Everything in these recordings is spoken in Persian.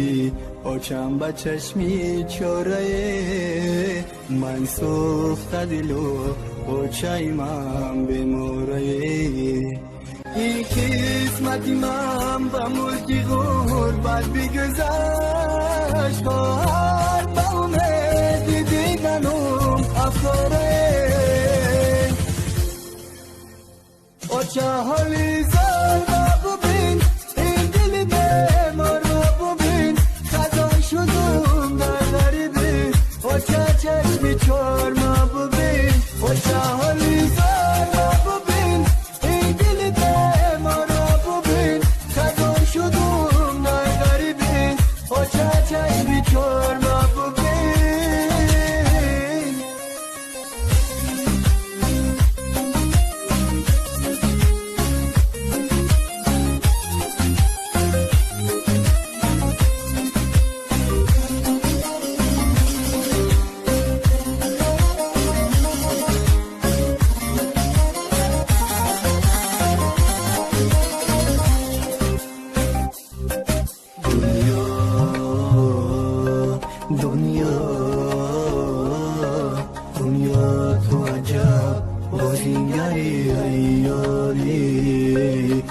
دیدی آچم با چشمی چوره من سوخت دلو آچای من بموره ای قسمتی من با ملکی غربت بگذشت خواهد با امیدی دیدنم افکاره آچه حالی زار با ببین این دلی بیمار با ببین خزان شدم در غریبی آچه چشمی چار ما ببین آچه حالی زار با ببین این دلی بیمار با ببین خزان شدم در غریبی آچه چشمی چار ما ببین دنیا تو عجب بازیگری ایاری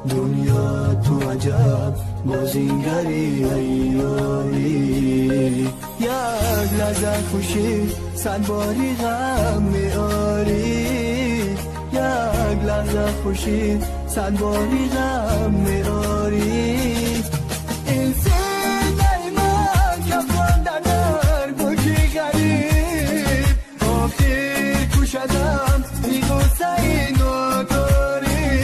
دنیا تو عجب بازیگری ایاری یک لحظه خوشی صد باری غم میاری یک لحظه خوشی صد باری غم میاری این سیدای من کفان در بوکی غریب آفتی کشدم ای غصه ای نداری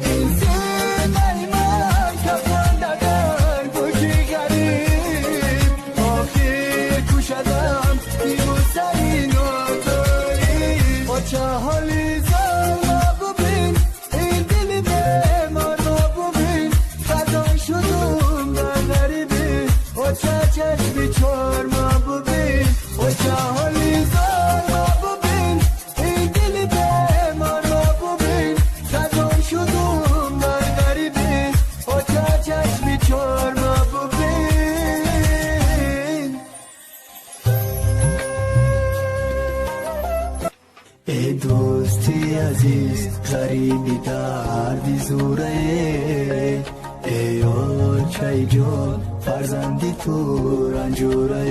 این سیدای من کفان در بوکی غریب آفتی کشدم ای غصه ای نداری آچه حالی زار ما ببین این دلی بیمار ما ببین خزان شدم در غریبی آچه چشمی چار ما ببین آچه حالی زار ما ببین این دلی بیمار ما ببین خزان شدم در غریبی آچه چشمی چار ما ببین ای دوستی عزیز غریبی دردی زوره ای آچه جان فرزندی تو رنجوره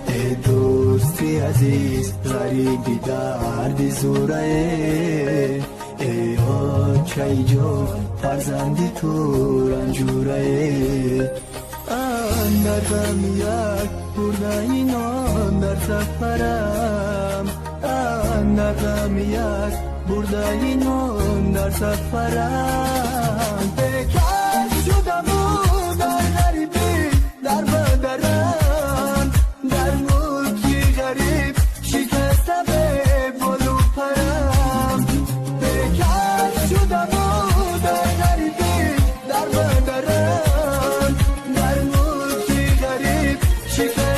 ای دوستی عزیز غریبی دردی زوره ای آچه جان فرزندی تو رنجوره اندر غم یک برده اینان در سفرم اندر غم یک برده اینان در سفرم بکر شدم و در غریبی در بدرم در ملکی غریب شکسته به بالو پرم بکر شدم و در غریبی در بدرم در ملکی غریب شکسته